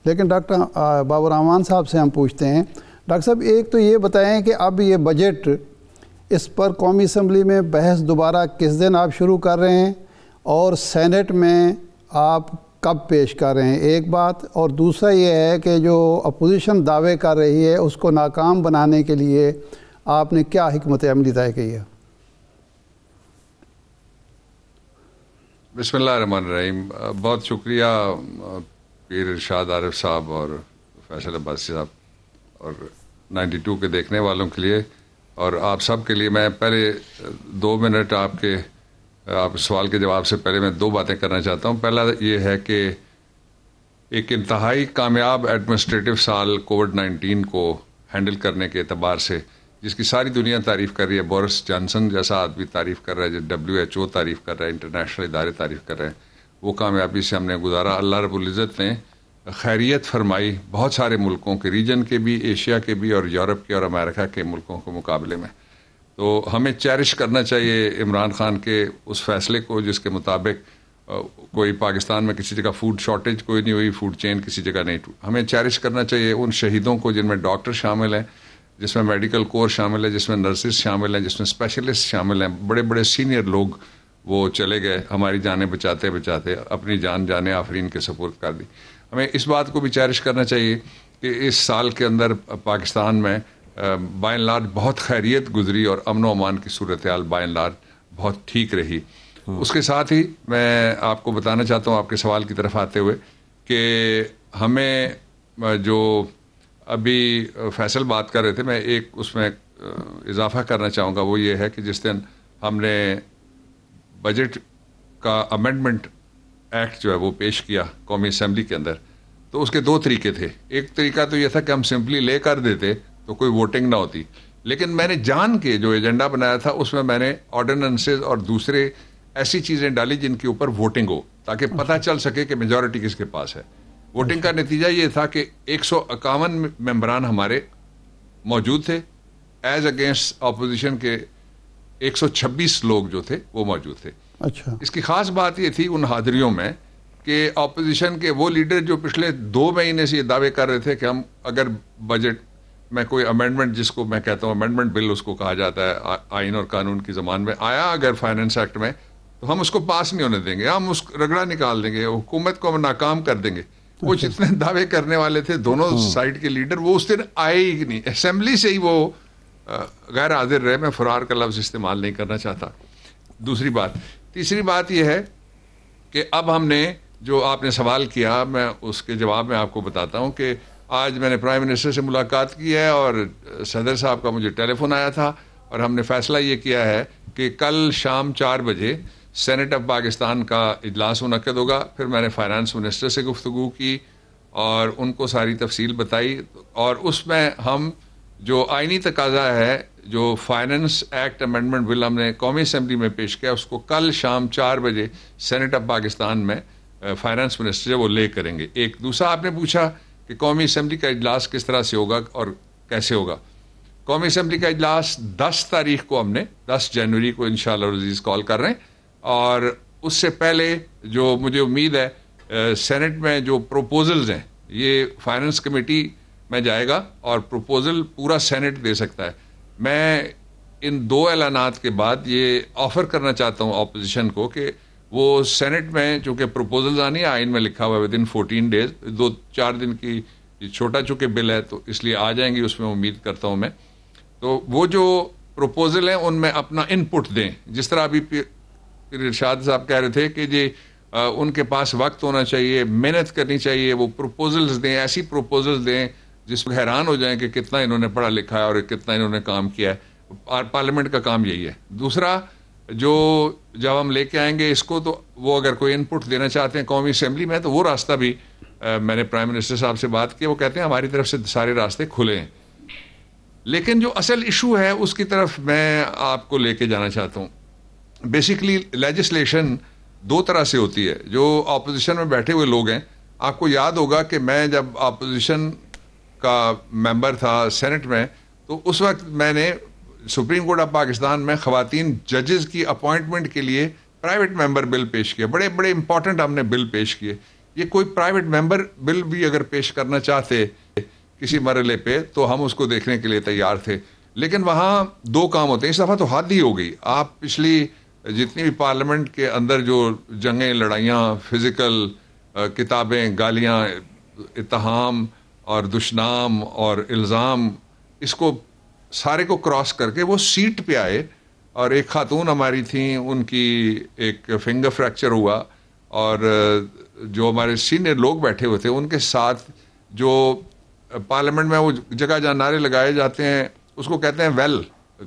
لیکن ڈاکٹر بابر رحمان صاحب سے ہم پوچھتے ہیں، ڈاکٹر صاحب ایک تو یہ بتائیں کہ اب یہ بجٹ، اس پر قومی اسمبلی میں بحث دوبارہ کس دن آپ شروع کر رہے ہیں، اور سینٹ میں آپ کب پیش کر رہے ہیں، ایک بات. اور دوسرا یہ ہے کہ جو اپوزیشن دعوے کر رہی ہے اس کو ناکام بنانے کے لیے آپ نے کیا حکمت عملی طے کی ہے؟ بسم اللہ الرحمن الرحیم. بہت شکریہ پیر ارشاد عارف صاحب اور فیصل عباسی صاحب اور 92 کے دیکھنے والوں کے لیے اور آپ سب کے لیے. میں پہلے 2 منٹ آپ سوال کے جواب سے پہلے میں 2 باتیں کرنا چاہتا ہوں. پہلا یہ ہے کہ ایک انتہائی کامیاب ایڈمنسٹریٹو سال کووڈ-19 کو ہینڈل کرنے کے اعتبار سے جس کی ساری دنیا تعریف کر رہی ہے، بورس جانسن جیسا آدمی تعریف کر رہا ہے، WHO تعریف کر رہا ہے، انٹرنیشنل ادارے تعریف کر رہے ہیں، وہ کامیابی سے ہم نے گزارا. اللہ رب العزت نے خیریت فرمائی بہت سارے ملکوں کے، ریجن کے بھی، ایشیا کے بھی، اور یورپ کے اور امریکہ کے ملکوں کے مقابلے میں. تو ہمیں چیرش کرنا چاہیے عمران خان کے اس فیصلے کو جس کے مطابق کوئی پاکستان میں کسی جگہ فوڈ شارٹیج کوئی نہیں ہوئی، فوڈ چین کسی جگہ نہیں. ہمیں چیرش کرنا چاہیے ان شہیدوں کو جن میں ڈاکٹر شامل ہیں، جس میں میڈیکل کور شامل ہے، جس میں نرسز شامل ہیں، جس میں اسپیشلسٹ شامل ہیں. بڑے بڑے سینئر لوگ وہ چلے گئے، ہماری جانیں بچاتے بچاتے اپنی جانیں آفرین کے سپرد کر دی. ہمیں اس بات کو بھی چیرش کرنا چاہیے کہ اس سال کے اندر پاکستان میں بائی اینڈ لارج بہت خیریت گزری اور امن و امان کی صورتحال بائی اینڈ لارج بہت ٹھیک رہی. اس کے ساتھ ہی میں آپ کو بتانا چاہتا ہوں آپ کے سوال کی طرف آتے ہوئے کہ ہمیں جو ابھی فیصل بات کر رہے تھے، میں ایک اس میں اضافہ کرنا چاہوں گا. وہ یہ ہے کہ جس دن ہم نے بجٹ کا امینڈمنٹ ایکٹ جو ہے وہ پیش کیا قومی اسمبلی کے اندر، تو اس کے 2 طریقے تھے. ایک طریقہ تو یہ تھا کہ ہم سمپلی لے کر دیتے تو کوئی ووٹنگ نہ ہوتی، لیکن میں نے جان کے جو ایجنڈا بنایا تھا اس میں نے آرڈیننسز اور دوسرے ایسی چیزیں ڈالی جن کے اوپر ووٹنگ ہو، تاکہ پتہ چل سکے کہ میجورٹی کس کے پاس ہے. ووٹنگ کا نتیجہ یہ تھا کہ 151 ممبران ہمارے موجود تھے، ایز اگینسٹ اپوزیشن کے 126 لوگ جو تھے وہ موجود تھے. اچھا، اس کی خاص بات یہ تھی ان حاضریوں میں کہ اپوزیشن کے وہ لیڈر جو پچھلے 2 مہینے سے یہ دعوے کر رہے تھے کہ ہم اگر بجٹ میں کوئی امینڈمنٹ، جس کو میں کہتا ہوں امینڈمنٹ بل اس کو کہا جاتا ہے آئین اور قانون کی زبان میں، آیا اگر فائننس ایکٹ میں تو ہم اس کو پاس نہیں ہونے دیں گے، ہم اس رگڑا نکال دیں گے، حکومت کو ہم ناکام کر دیں گے. وہ جتنے دعوے کرنے والے تھے دونوں سائڈ کے لیڈر وہ اس دن آئے ہی نہیں، اسمبلی سے ہی وہ غیر حاضر رہے. میں فرار کا لفظ استعمال نہیں کرنا چاہتا. دوسری بات. تیسری بات یہ ہے کہ اب ہم نے جو آپ نے سوال کیا، میں اس کے جواب میں آپ کو بتاتا ہوں کہ آج میں نے پرائم منسٹر سے ملاقات کی ہے اور صدر صاحب کا مجھے ٹیلی فون آیا تھا اور ہم نے فیصلہ یہ کیا ہے کہ کل شام 4 بجے سینٹ آف پاکستان کا اجلاس منعقد ہوگا. پھر میں نے فائنانس منسٹر سے گفتگو کی اور ان کو ساری تفصیل بتائی، اور اس میں ہم جو آئینی تقاضا ہے، جو فائننس ایکٹ امینڈمنٹ بل ہم نے قومی اسمبلی میں پیش کیا، اس کو کل شام 4 بجے سینٹ آف پاکستان میں فائنانس منسٹر وہ لے کریں گے. ایک دوسرا آپ نے پوچھا کہ قومی اسمبلی کا اجلاس کس طرح سے ہوگا اور کیسے ہوگا. قومی اسمبلی کا اجلاس 10 تاریخ کو ہم نے 10 جنوری کو انشاءاللہ العزیز کال کر رہے ہیں، اور اس سے پہلے جو مجھے امید ہے سینٹ میں جو پروپوزلز ہیں یہ فائننس کمیٹی میں جائے گا اور پروپوزل پورا سینٹ دے سکتا ہے. میں ان 2 اعلانات کے بعد یہ آفر کرنا چاہتا ہوں اپوزیشن کو کہ وہ سینٹ میں چونکہ پروپوزلز آنی ہے، آئین میں لکھا ہوا ہے ودن 14 ڈیز، 2-4 دن کی چھوٹا چونکہ بل ہے تو اس لیے آ جائیں گی، اس میں امید کرتا ہوں میں. تو وہ جو پروپوزل ہیں ان میں اپنا ان پٹ دیں، جس طرح ابھی ارشاد صاحب کہہ رہے تھے کہ جی ان کے پاس وقت ہونا چاہیے، محنت کرنی چاہیے، وہ پروپوزلز دیں، ایسی پروپوزلز دیں جس میں حیران ہو جائیں کہ کتنا انہوں نے پڑھا لکھا ہے اور کتنا انہوں نے کام کیا ہے. پارلیمنٹ کا کام یہی ہے. دوسرا جو جب ہم لے کے آئیں گے اس کو، تو وہ اگر کوئی ان پٹ دینا چاہتے ہیں قومی اسمبلی میں تو وہ راستہ بھی میں نے پرائم منسٹر صاحب سے بات کی، وہ کہتے ہیں ہماری طرف سے سارے راستے کھلے ہیں. لیکن جو اصل ایشو ہے اس کی طرف میں آپ کو لے کے جانا چاہتا ہوں. بیسیکلی لیجسلیشن 2 طرح سے ہوتی ہے. جو اپوزیشن میں بیٹھے ہوئے لوگ ہیں، آپ کو یاد ہوگا کہ میں جب اپوزیشن کا ممبر تھا سینٹ میں تو اس وقت میں نے سپریم کورٹ آف پاکستان میں خواتین ججز کی اپوائنٹمنٹ کے لیے پرائیویٹ ممبر بل پیش کیا. بڑے بڑے امپورٹنٹ ہم نے بل پیش کیے. یہ کوئی پرائیویٹ ممبر بل بھی اگر پیش کرنا چاہتے کسی مرحلے پہ تو ہم اس کو دیکھنے کے لیے تیار تھے. لیکن وہاں دو کام ہوتے ہیں. اس دفعہ تو حد ہی ہو گئی. آپ پچھلی جتنی بھی پارلیمنٹ کے اندر جو جنگیں, لڑائیاں, فزیکل کتابیں, گالیاں, اتہام اور دشنام اور الزام, اس کو سارے کو کراس کر کے وہ سیٹ پہ آئے. اور ایک خاتون ہماری تھیں, ان کی ایک فنگر فریکچر ہوا, اور جو ہمارے سینئر لوگ بیٹھے ہوئے تھے ان کے ساتھ جو پارلیمنٹ میں وہ جگہ جہاں نعرے لگائے جاتے ہیں اس کو کہتے ہیں ویل,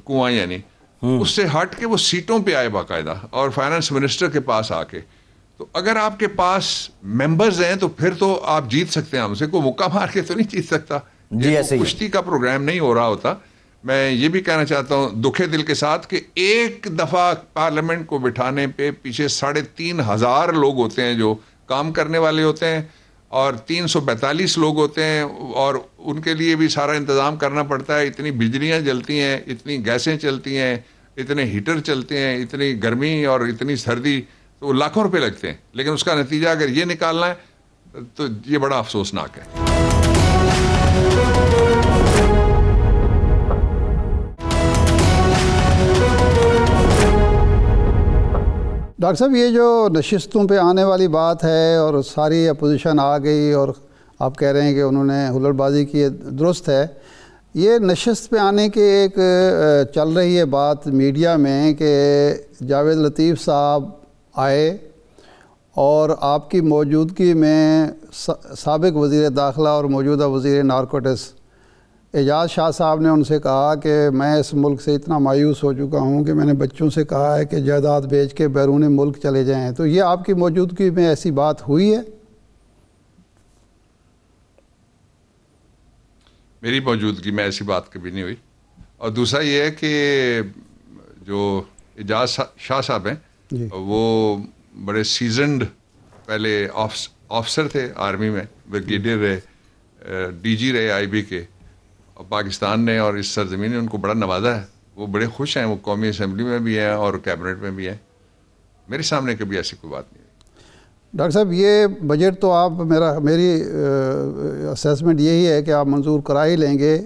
کنواں, یعنی اس سے ہٹ کے وہ سیٹوں پہ آئے باقاعدہ, اور فائنانس منسٹر کے پاس آ کے. تو اگر آپ کے پاس ممبرز ہیں تو پھر تو آپ جیت سکتے ہیں, ہم سے کوئی مکہ مار کے تو نہیں جیت سکتا. یہ کشتی کا پروگرام نہیں ہو رہا ہوتا. میں یہ بھی کہنا چاہتا ہوں دکھے دل کے ساتھ کہ ایک دفعہ پارلیمنٹ کو بٹھانے پہ پیچھے 3,500 لوگ ہوتے ہیں جو کام کرنے والے ہوتے ہیں, اور 342 لوگ ہوتے ہیں, اور ان کے لیے بھی سارا انتظام کرنا پڑتا ہے. اتنی بجلیاں جلتی ہیں, اتنی گیسیں چلتی ہیں, اتنے ہیٹر چلتے ہیں, اتنی گرمی اور اتنی سردی, تو لاکھوں روپے لگتے ہیں. لیکن اس کا نتیجہ اگر یہ نکالنا ہے تو یہ بڑا افسوسناک ہے. ڈاکٹر صاحب, یہ جو نشستوں پہ آنے والی بات ہے اور ساری اپوزیشن آ گئی اور آپ کہہ رہے ہیں کہ انہوں نے ہلڑ بازی کی, درست ہے. یہ نشست پہ آنے کے ایک چل رہی ہے بات میڈیا میں کہ جاوید لطیف صاحب آئے اور آپ کی موجودگی میں سابق وزیر داخلہ اور موجودہ وزیر نارکوٹکس اعجاز شاہ صاحب نے ان سے کہا کہ میں اس ملک سے اتنا مایوس ہو چکا ہوں کہ میں نے بچوں سے کہا ہے کہ جائیداد بیچ کے بیرون ملک چلے جائیں. تو یہ آپ کی موجودگی میں ایسی بات ہوئی ہے؟ میری موجودگی میں ایسی بات کبھی نہیں ہوئی. اور دوسرا یہ ہے کہ جو اعجاز شاہ صاحب ہیں وہ بڑے سیزنڈ پہلے آفسر تھے آرمی میں, بریگیڈیئر رہے, ڈی جی رہے آئی بی کے, اور پاکستان نے اور اس سرزمین نے ان کو بڑا نوازا ہے. وہ بڑے خوش ہیں, وہ قومی اسمبلی میں بھی ہیں اور کیبنٹ میں بھی ہیں. میرے سامنے کبھی ایسی کوئی بات نہیں. ڈاکٹر صاحب, یہ بجٹ تو آپ میری اسیسمنٹ یہی ہے کہ آپ منظور کرا ہی لیں گے.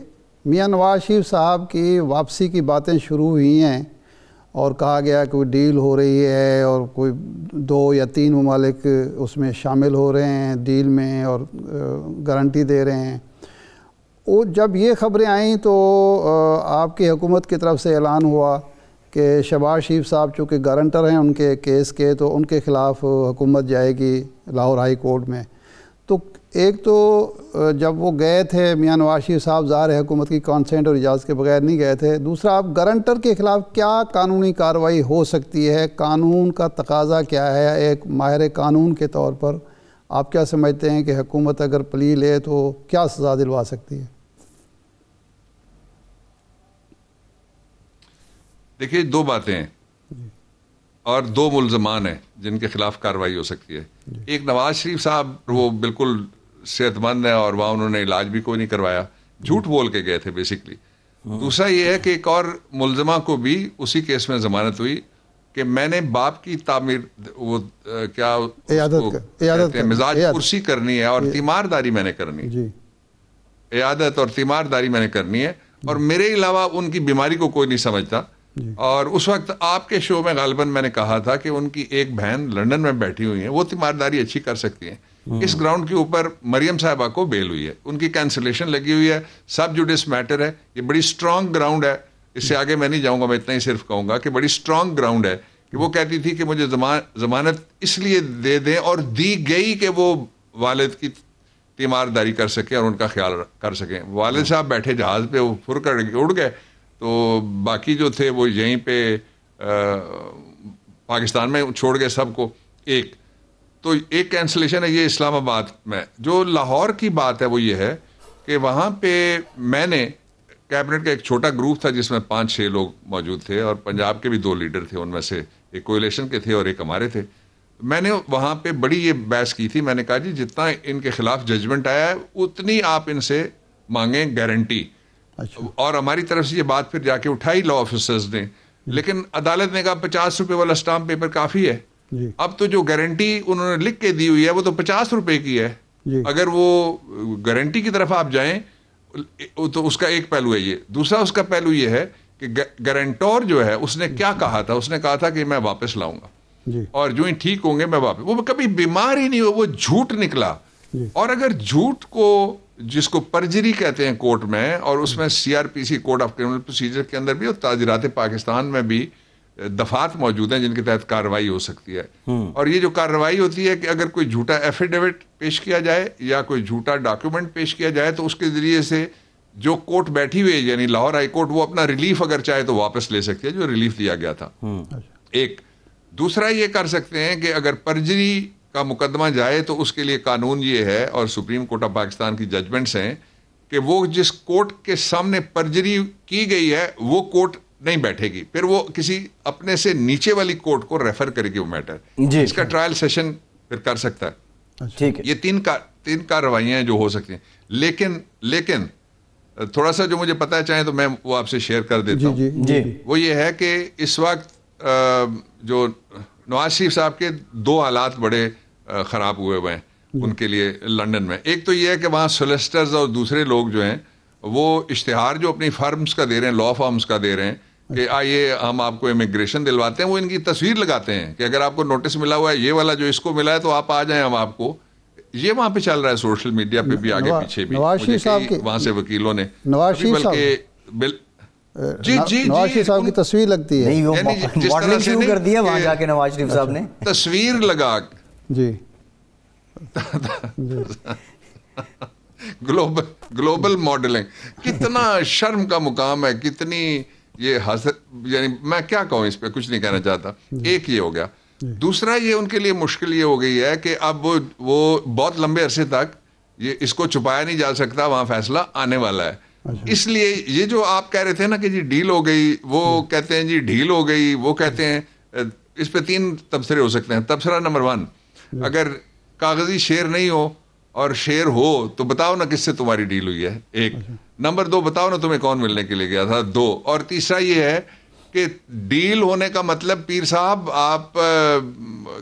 میاں نواز شریف صاحب کی واپسی کی باتیں شروع ہوئی ہیں اور کہا گیا کہ کوئی ڈیل ہو رہی ہے اور کوئی 2 یا 3 ممالک اس میں شامل ہو رہے ہیں ڈیل میں اور گارنٹی دے رہے ہیں. وہ جب یہ خبریں آئیں تو آپ کی حکومت کی طرف سے اعلان ہوا کہ شہباز شریف صاحب چونکہ گارنٹر ہیں ان کے کیس کے, تو ان کے خلاف حکومت جائے گی لاہور ہائی کورٹ میں. تو ایک تو جب وہ گئے تھے میاں نواز شریف صاحب, ظاہر ہے حکومت کی کانسینٹ اور اجازت کے بغیر نہیں گئے تھے. دوسرا, آپ گارنٹر کے خلاف کیا قانونی کارروائی ہو سکتی ہے؟ قانون کا تقاضا کیا ہے؟ ایک ماہر قانون کے طور پر آپ کیا سمجھتے ہیں کہ حکومت اگر پلی لے تو کیا سزا دلوا سکتی ہے؟ دیکھیے, 2 باتیں ہیں اور 2 ملزمان ہیں جن کے خلاف کارروائی ہو سکتی ہے. ایک نواز شریف صاحب, وہ بالکل صحت مند ہے اور وہاں انہوں نے علاج بھی کوئی نہیں کروایا, جھوٹ بول کے گئے تھے بیسکلی. دوسرا یہ ہے کہ ایک اور ملزمہ کو بھی اسی کیس میں ضمانت ہوئی کہ میں نے باپ کی تعمیر, وہ کیا مزاج پرسی کرنی ہے اور تیمارداری میں نے کرنی ہے, عیادت اور تیمارداری میں نے کرنی ہے, اور میرے علاوہ ان کی بیماری کو کوئی نہیں سمجھتا. اور اس وقت آپ کے شو میں غالباً میں نے کہا تھا کہ ان کی ایک بہن لندن میں بیٹھی ہوئی ہیں, وہ تیمارداری اچھی کر سکتی ہیں. اس گراؤنڈ کے اوپر مریم صاحبہ کو بیل ہوئی ہے, ان کی کینسلیشن لگی ہوئی ہے, سب جوڈس میٹر ہے. یہ بڑی سٹرانگ گراؤنڈ ہے, اس سے آگے میں نہیں جاؤں گا, میں اتنا ہی صرف کہوں گا کہ بڑی سٹرانگ گراؤنڈ ہے کہ وہ کہتی تھی کہ مجھے ضمانت اس لیے دے دیں اور دی گئی کہ وہ والد کی تیمارداری کر سکیں اور ان کا خیال کر سکیں. والد صاحب بیٹھے جہاز پہ, وہ پھر کر کے اڑ گئے, تو باقی جو تھے وہ یہیں پہ پاکستان میں چھوڑ گئے سب کو. تو ایک کینسلیشن ہے یہ اسلام آباد میں. جو لاہور کی بات ہے وہ یہ ہے کہ وہاں پہ میں نے کیبنٹ کا ایک چھوٹا گروپ تھا جس میں 5-6 لوگ موجود تھے, اور پنجاب کے بھی 2 لیڈر تھے, ان میں سے ایک کولیشن کے تھے اور ایک ہمارے تھے. میں نے وہاں پہ بڑی یہ بحث کی تھی. میں نے کہا جی جتنا ان کے خلاف ججمنٹ آیا ہے اتنی آپ ان سے مانگیں گارنٹی. اور ہماری طرف سے یہ بات پھر جا کے اٹھائی لا آفیسرز نے, لیکن عدالت نے کہا 50 روپے والا اسٹامپ پیپر کافی ہے. جی اب تو جو گارنٹی انہوں نے لکھ کے دی ہوئی ہے وہ تو 50 روپے کی ہے. جی اگر وہ گارنٹی کی طرف آپ جائیں تو اس کا ایک پہلو ہے یہ. دوسرا اس کا پہلو یہ ہے کہ گارنٹور جو ہے اس نے کیا کہا تھا, اس نے کہا تھا کہ میں واپس لاؤں گا, جی اور جو ہی ٹھیک ہوں گے میں واپس. وہ کبھی بیمار ہی نہیں ہو, وہ جھوٹ نکلا. جی اور اگر جھوٹ کو, جس کو پرجری کہتے ہیں کورٹ میں, اور اس میں CRPC code of criminal procedure کے اندر بھی اور تعزیرات پاکستان میں بھی دفعات موجود ہیں جن کے تحت کارروائی ہو سکتی ہے. اور یہ جو کارروائی ہوتی ہے کہ اگر کوئی جھوٹا ایفیڈیوٹ پیش کیا جائے یا کوئی جھوٹا ڈاکیومنٹ پیش کیا جائے تو اس کے ذریعے سے جو کورٹ بیٹھی ہوئی ہے یعنی لاہور ہائی کورٹ, وہ اپنا ریلیف اگر چاہے تو واپس لے سکتی ہے جو ریلیف دیا گیا تھا. ایک دوسرا یہ کر سکتے ہیں کہ اگر پرجری کا مقدمہ جائے تو اس کے لیے قانون یہ ہے, اور سپریم کورٹ آف پاکستان کی ججمنٹس ہیں, کہ وہ جس کورٹ کے سامنے پرجری کی گئی ہے وہ کورٹ نہیں بیٹھے گی, پھر وہ کسی اپنے سے نیچے والی کورٹ کو ریفر کرے گی وہ میٹر. اس کا ٹرائل سیشن پھر کر سکتا ہے. ٹھیک ہے, یہ تین کارروائیاں ہیں جو ہو سکتی ہیں. لیکن تھوڑا سا جو مجھے پتا ہے چاہیں تو میں وہ آپ سے شیئر کر دیتا ہوں. جی وہ یہ ہے کہ اس وقت جو نواز شریف صاحب کے 2 حالات بڑے خراب ہوئے ہیں ان کے لیے لنڈن میں. ایک تو یہ ہے کہ وہاں سولیسٹرز اور دوسرے لوگ جو ہیں وہ اشتہار جو اپنی فرمز کا دے رہے ہیں, لا فارمز کا دے رہے ہیں کہ آئیے ہم آپ کو امیگریشن دلواتے ہیں, وہ ان کی تصویر لگاتے ہیں کہ اگر آپ کو نوٹس ملا ہوا ہے یہ والا جو اس کو ملا ہے تو آپ آ جائیں, ہم آپ کو. یہ وہاں پہ چل رہا ہے سوشل میڈیا پہ بھی, آگے پیچھے بھی. نواز شریف صاحب کے وہاں سے وکیلوں نے نواز شریف صاحب نواز شریف صاحب کی تصویر لگتی ہے, ماڈلنگ شروع کر دی ہے وہاں جا کے نواز شریف صاحب نے تصویر لگا. جی گلوبل ماڈلنگ کتنا شرم کا مقام ہے, کتنی یہ یعنی میں کیا کہوں اس پہ, کچھ نہیں کہنا چاہتا. ایک یہ ہو گیا. دوسرا یہ ان کے لیے مشکل یہ ہو گئی ہے کہ اب وہ بہت لمبے عرصے تک یہ اس کو چھپایا نہیں جا سکتا, وہاں فیصلہ آنے والا ہے. اس لیے یہ جو آپ کہہ رہے تھے نا کہ جی ڈیل ہو گئی, وہ کہتے ہیں جی ڈھیل ہو گئی, وہ کہتے ہیں اس پہ 3 تبصرے ہو سکتے ہیں. تبصرہ نمبر 1, اگر کاغذی شیئر نہیں ہو اور شیئر ہو تو بتاؤ نا کس سے تمہاری ڈیل ہوئی ہے, 1. نمبر 2, بتاؤ نا تمہیں کون ملنے کے لیے گیا تھا, 2. اور تیسرا یہ ہے کہ ڈیل ہونے کا مطلب پیر صاحب, آپ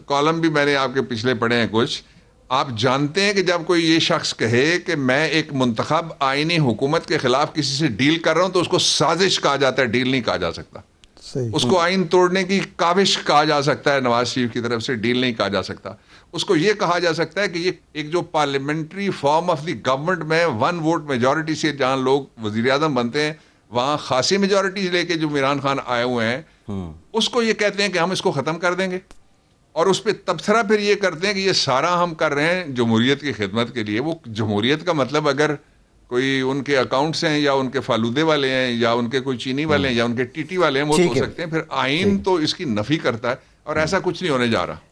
کالم بھی میں نے آپ کے پچھلے پڑھے ہیں کچھ, آپ جانتے ہیں کہ جب کوئی یہ شخص کہے کہ میں ایک منتخب آئینی حکومت کے خلاف کسی سے ڈیل کر رہا ہوں تو اس کو سازش کہا جاتا ہے, ڈیل نہیں کہا جا سکتا. اس کو آئین توڑنے کی کاوش کہا جا سکتا ہے نواز شریف کی طرف سے, ڈیل نہیں کہا جا سکتا. اس کو یہ کہا جا سکتا ہے کہ یہ ایک جو parliamentary form of the government میں 1 ووٹ میجورٹی سے جہاں لوگ وزیر اعظم بنتے ہیں, وہاں خاصی میجورٹی لے کے جو عمران خان آئے ہوئے ہیں, اس کو یہ کہتے ہیں کہ ہم اس کو ختم کر دیں گے. اور اس پہ تبصرہ پھر یہ کرتے ہیں کہ یہ سارا ہم کر رہے ہیں جمہوریت کی خدمت کے لیے. وہ جمہوریت کا مطلب اگر کوئی ان کے اکاؤنٹس ہیں یا ان کے فالودے والے ہیں یا ان کے کوئی چینی والے ہیں یا ان کے ٹی ٹی والے ہیں, وہ ہو سکتے ہیں. پھر آئین تو اس کی نفی کرتا ہے, اور ایسا کچھ نہیں ہونے جا رہا.